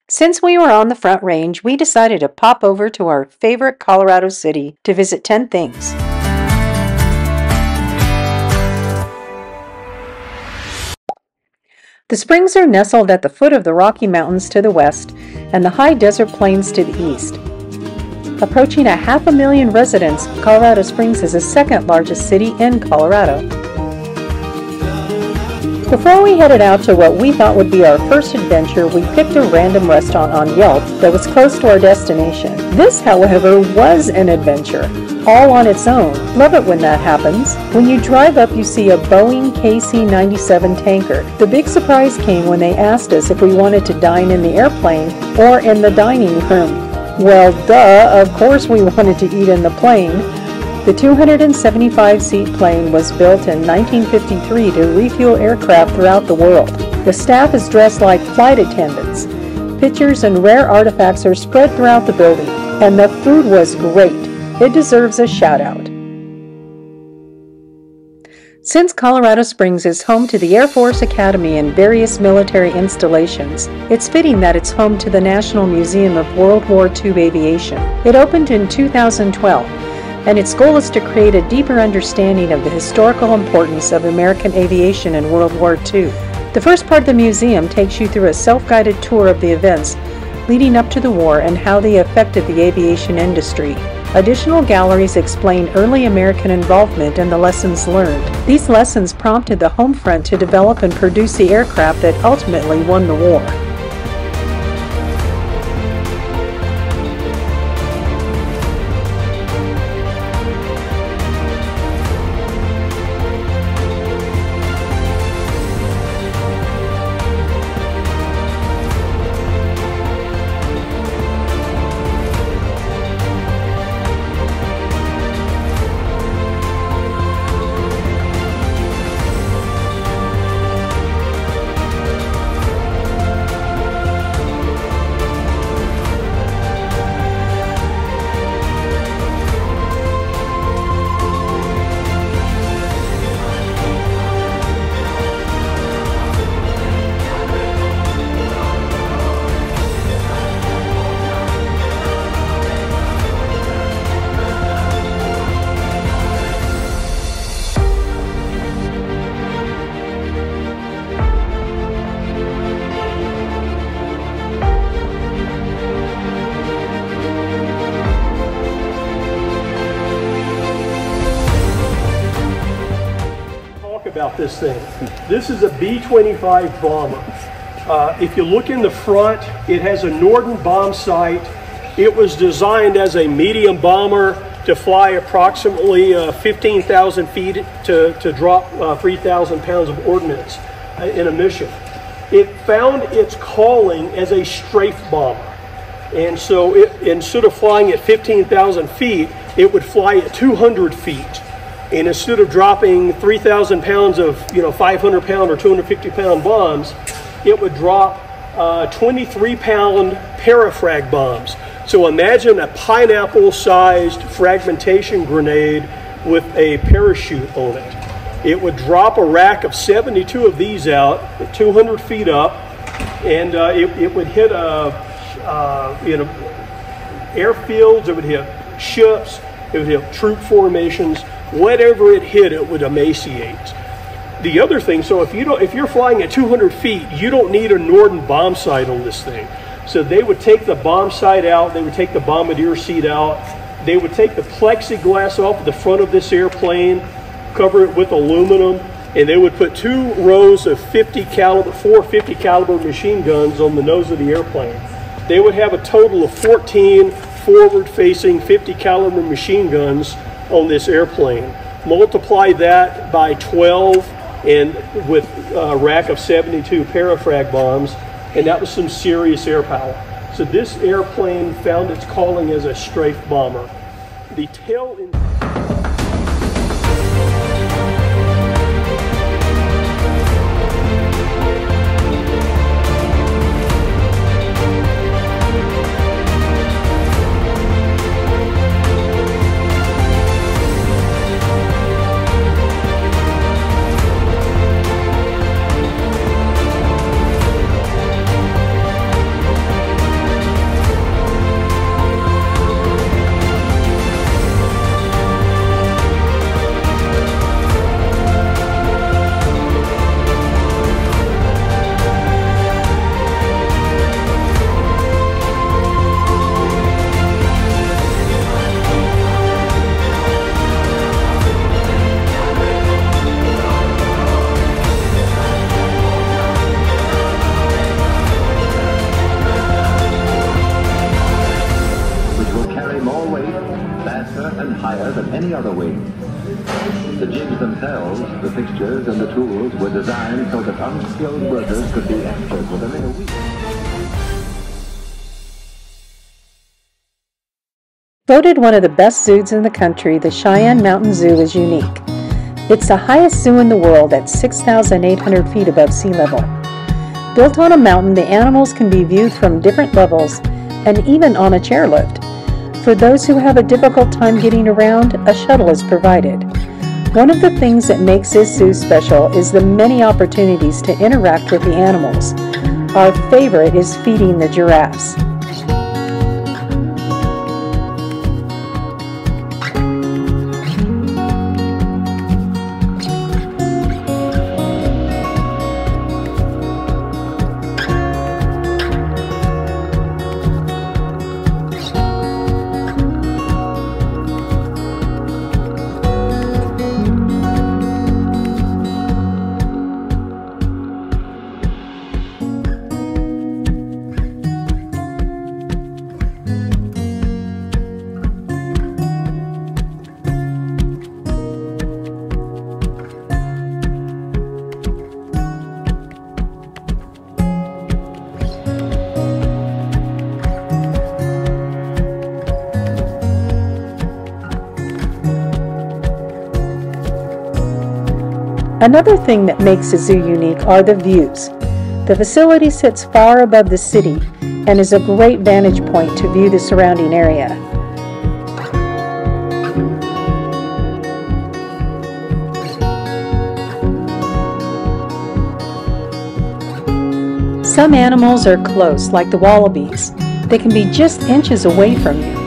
Since we were on the Front Range, we decided to pop over to our favorite Colorado city to visit 10 things. The springs are nestled at the foot of the Rocky Mountains to the west and the high desert plains to the east. Approaching 500,000 residents, Colorado Springs is the second largest city in Colorado. Before we headed out to what we thought would be our first adventure, we picked a random restaurant on Yelp that was close to our destination. This, however, was an adventure, all on its own. Love it when that happens. When you drive up, you see a Boeing KC-97 tanker. The big surprise came when they asked us if we wanted to dine in the airplane or in the dining room. Well, duh, of course we wanted to eat in the plane. The 275-seat plane was built in 1953 to refuel aircraft throughout the world. The staff is dressed like flight attendants. Pictures and rare artifacts are spread throughout the building, and the food was great. It deserves a shout-out. Since Colorado Springs is home to the Air Force Academy and various military installations, it's fitting that it's home to the National Museum of World War II Aviation. It opened in 2012, and its goal is to create a deeper understanding of the historical importance of American aviation in World War II. The first part of the museum takes you through a self-guided tour of the events leading up to the war and how they affected the aviation industry. Additional galleries explain early American involvement and the lessons learned. These lessons prompted the home front to develop and produce the aircraft that ultimately won the war. About this thing. This is a B-25 bomber. If you look in the front, it has a Norden bomb sight. It was designed as a medium bomber to fly approximately 15,000 feet to drop 3,000 pounds of ordnance in a mission. It found its calling as a strafe bomber. And so instead of flying at 15,000 feet, it would fly at 200 feet. And instead of dropping 3,000 pounds of 500-pound or 250-pound bombs, it would drop 23-pound parafrag bombs. So imagine a pineapple-sized fragmentation grenade with a parachute on it. It would drop a rack of 72 of these out at 200 feet up, and it would hit airfields, it would hit ships, it would hit troop formations. Whatever it hit, it would emaciate. The other thing, so if you're flying at 200 feet, you don't need a Norden bomb sight on this thing. So they would take the bomb sight out, they would take the bombardier seat out, they would take the plexiglass off the front of this airplane, cover it with aluminum, and they would put 2 rows of 4 50 caliber machine guns on the nose of the airplane. They would have a total of 14 forward-facing 50 caliber machine guns on this airplane. Multiply that by 12 and with a rack of 72 parafrag bombs, and that was some serious air power. So this airplane found its calling as a strafe bomber. The tail end higher than any other wing. The jigs themselves, the fixtures and the tools were designed so that unskilled workers could be experts within a week. Voted one of the best zoos in the country, the Cheyenne Mountain Zoo is unique. It's the highest zoo in the world at 6,800 feet above sea level. Built on a mountain, the animals can be viewed from different levels and even on a chairlift. For those who have a difficult time getting around, a shuttle is provided. One of the things that makes this zoo special is the many opportunities to interact with the animals. Our favorite is feeding the giraffes. Another thing that makes a zoo unique are the views. The facility sits far above the city and is a great vantage point to view the surrounding area. Some animals are close, like the wallabies. They can be just inches away from you.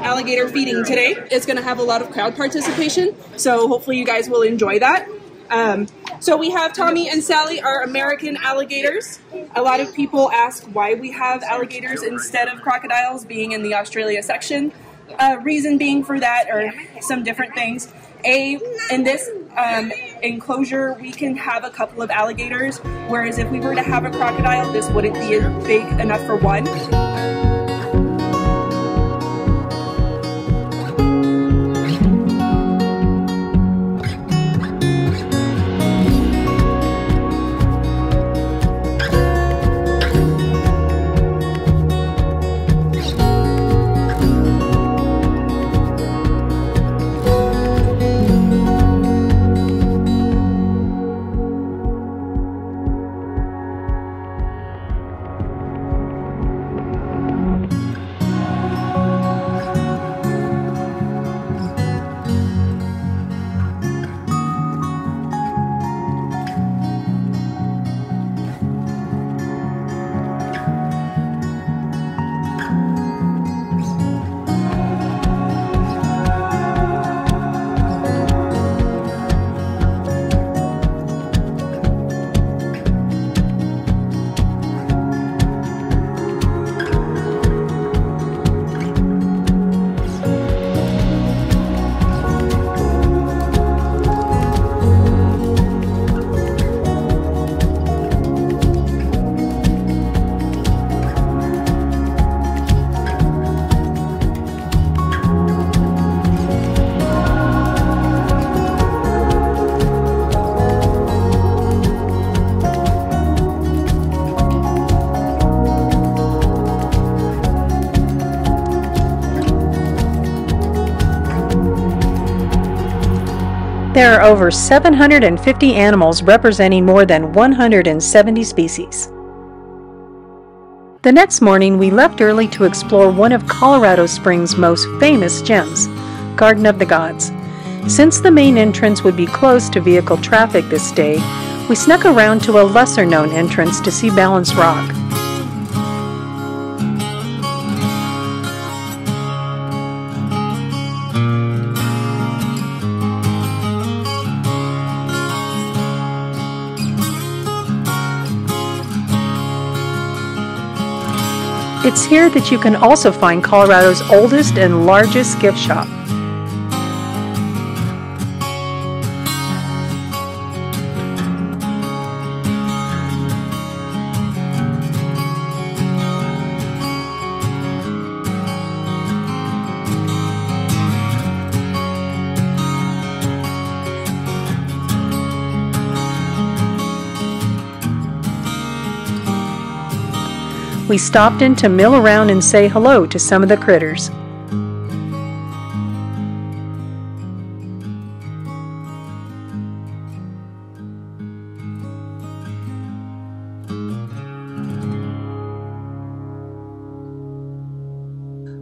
Alligator feeding today. It's going to have a lot of crowd participation, so hopefully you guys will enjoy that. So we have Tommy and Sally, our American alligators. A lot of people ask why we have alligators instead of crocodiles being in the Australia section. Reason being for that are some different things. In this enclosure, we can have a couple of alligators, whereas if we were to have a crocodile, this wouldn't be big enough for one. There are over 750 animals representing more than 170 species. The next morning, we left early to explore one of Colorado Springs' most famous gems, Garden of the Gods. Since the main entrance would be closed to vehicle traffic this day, we snuck around to a lesser-known entrance to see Balance Rock. It's here that you can also find Colorado's oldest and largest gift shop. We stopped in to mill around and say hello to some of the critters.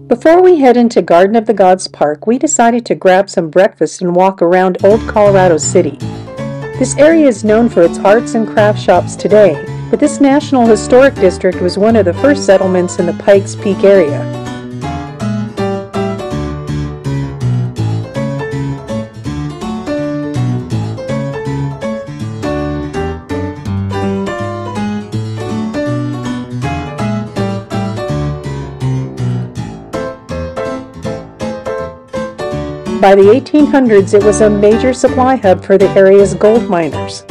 Before we head into Garden of the Gods Park, we decided to grab some breakfast and walk around Old Colorado City. This area is known for its arts and craft shops today, but this National Historic District was one of the first settlements in the Pikes Peak area. By the 1800s, it was a major supply hub for the area's gold miners.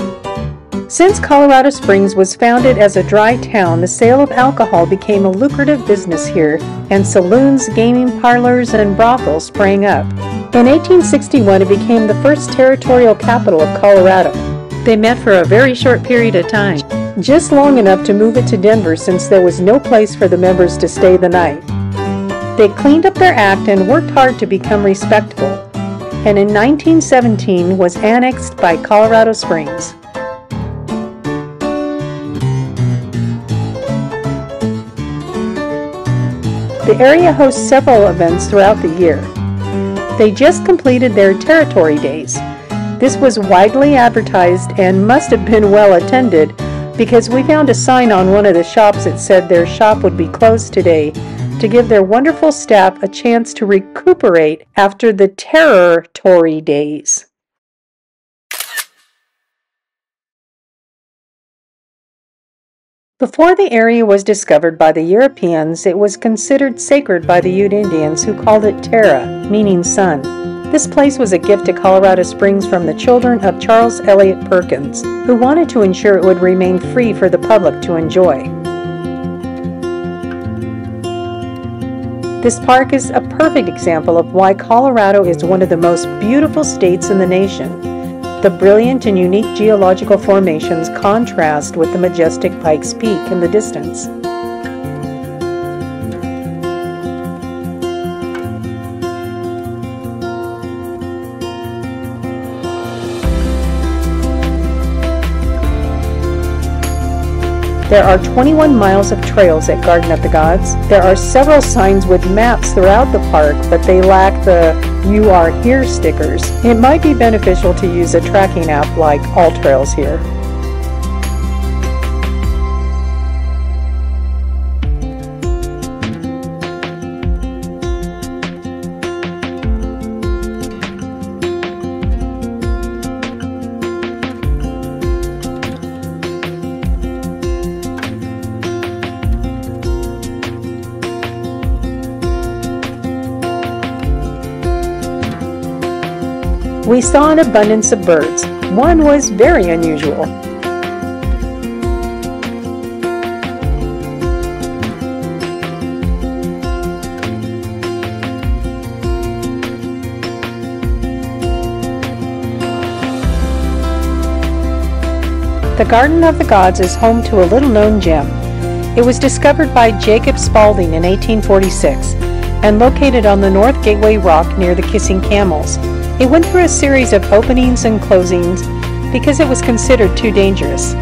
Since Colorado Springs was founded as a dry town, the sale of alcohol became a lucrative business here, and saloons, gaming parlors, and brothels sprang up. In 1861, it became the first territorial capital of Colorado. They met for a very short period of time, just long enough to move it to Denver since there was no place for the members to stay the night. They cleaned up their act and worked hard to become respectable, and in 1917 was annexed by Colorado Springs. The area hosts several events throughout the year. They just completed their Territory Days. This was widely advertised and must have been well attended because we found a sign on one of the shops that said their shop would be closed today to give their wonderful staff a chance to recuperate after the Territory Days. Before the area was discovered by the Europeans, it was considered sacred by the Ute Indians, who called it Terra, meaning sun. This place was a gift to Colorado Springs from the children of Charles Eliot Perkins, who wanted to ensure it would remain free for the public to enjoy. This park is a perfect example of why Colorado is one of the most beautiful states in the nation. The brilliant and unique geological formations contrast with the majestic Pikes Peak in the distance. There are 21 miles of trails at Garden of the Gods. There are several signs with maps throughout the park, but they lack the "You Are Here" stickers. It might be beneficial to use a tracking app like All Trails here. We saw an abundance of birds. One was very unusual. The Garden of the Gods is home to a little-known gem. It was discovered by Jacob Spaulding in 1846 and located on the North Gateway Rock near the Kissing Camels. It went through a series of openings and closings because it was considered too dangerous.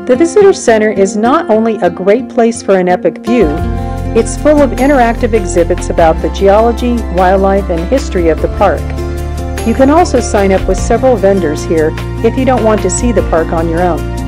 The Visitor Center is not only a great place for an epic view, It's full of interactive exhibits about the geology, wildlife, and history of the park. You can also sign up with several vendors here if you don't want to see the park on your own.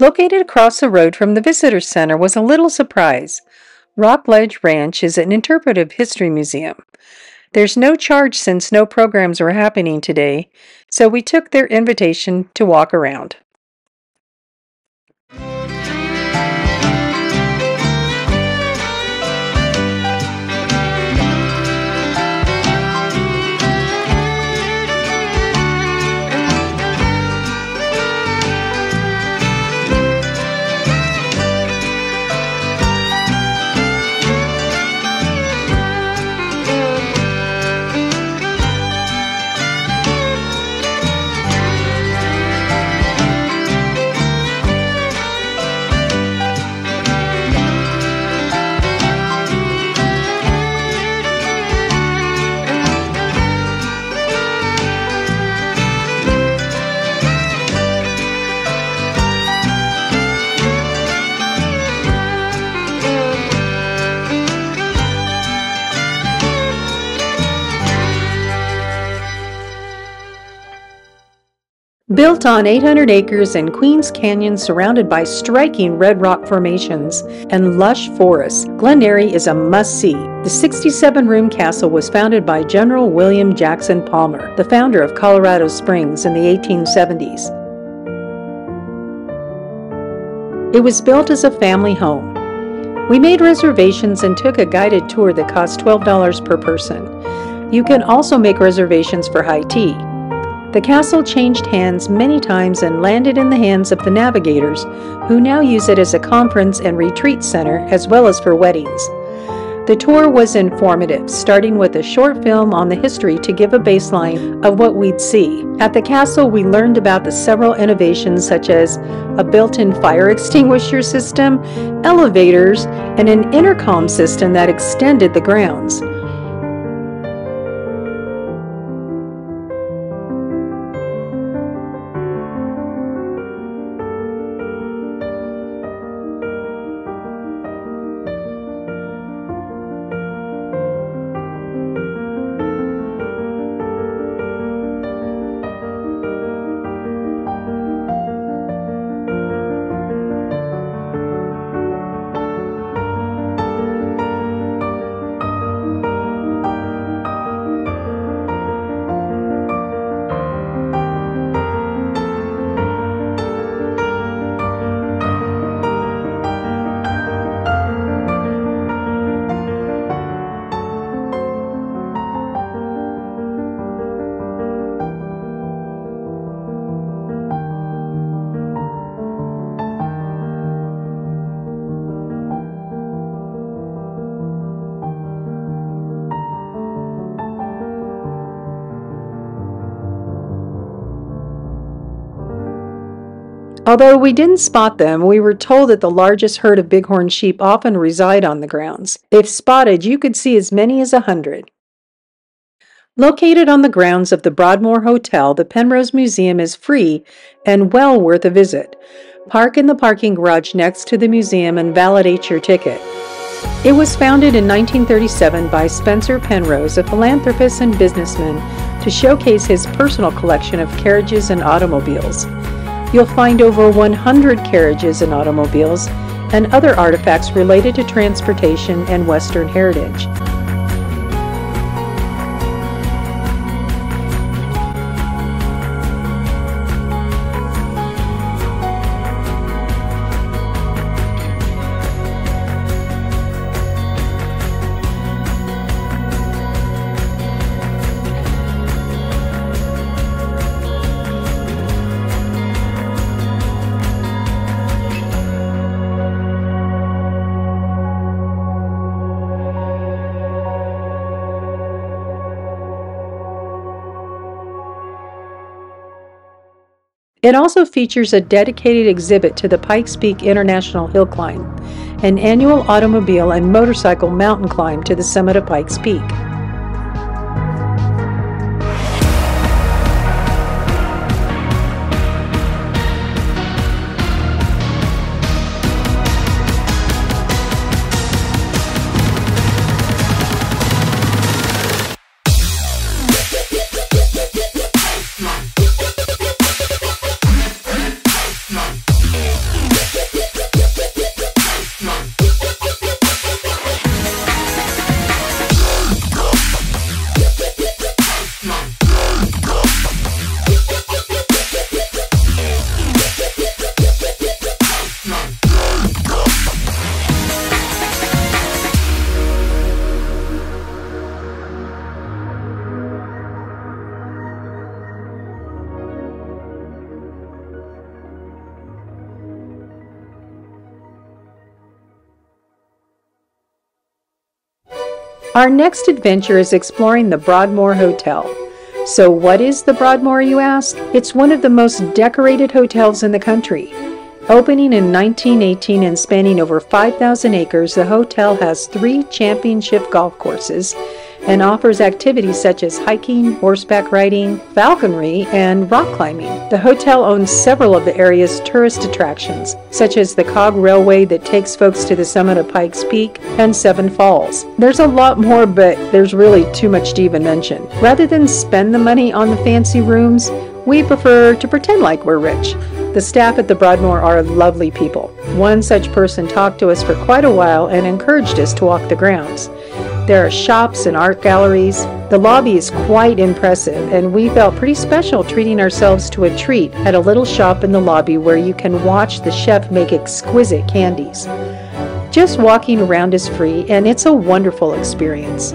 Located across the road from the Visitor Center was a little surprise. Rock Ledge Ranch is an interpretive history museum. There's no charge since no programs were happening today, so we took their invitation to walk around. Built on 800 acres in Queens Canyon, surrounded by striking red rock formations and lush forests, Glen Eyrie is a must-see. The 67-room castle was founded by General William Jackson Palmer, the founder of Colorado Springs in the 1870s. It was built as a family home. We made reservations and took a guided tour that cost $12 per person. You can also make reservations for high tea. The castle changed hands many times and landed in the hands of the navigators, who now use it as a conference and retreat center as well as for weddings. The tour was informative, starting with a short film on the history to give a baseline of what we'd see. At the castle, we learned about the several innovations such as a built-in fire extinguisher system, elevators, and an intercom system that extended the grounds. Although we didn't spot them, we were told that the largest herd of bighorn sheep often reside on the grounds. If spotted, you could see as many as 100. Located on the grounds of the Broadmoor Hotel, the Penrose Museum is free and well worth a visit. Park in the parking garage next to the museum and validate your ticket. It was founded in 1937 by Spencer Penrose, a philanthropist and businessman, to showcase his personal collection of carriages and automobiles. You'll find over 100 carriages and automobiles and other artifacts related to transportation and Western heritage. It also features a dedicated exhibit to the Pikes Peak International Hill Climb, an annual automobile and motorcycle mountain climb to the summit of Pikes Peak. Our next adventure is exploring the Broadmoor Hotel. So what is the Broadmoor, you ask? It's one of the most decorated hotels in the country. Opening in 1918 and spanning over 5,000 acres, the hotel has 3 championship golf courses and offers activities such as hiking, horseback riding, falconry, and rock climbing. The hotel owns several of the area's tourist attractions, such as the Cog Railway that takes folks to the summit of Pikes Peak and Seven Falls. There's a lot more, but there's really too much to even mention. Rather than spend the money on the fancy rooms, we prefer to pretend like we're rich. The staff at the Broadmoor are lovely people. One such person talked to us for quite a while and encouraged us to walk the grounds. There are shops and art galleries. The lobby is quite impressive, and we felt pretty special treating ourselves to a treat at a little shop in the lobby where you can watch the chef make exquisite candies. Just walking around is free, and it's a wonderful experience.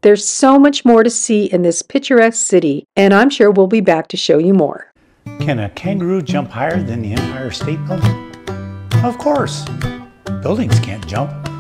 There's so much more to see in this picturesque city, and I'm sure we'll be back to show you more. Can a kangaroo jump higher than the Empire State Building? Of course. Buildings can't jump.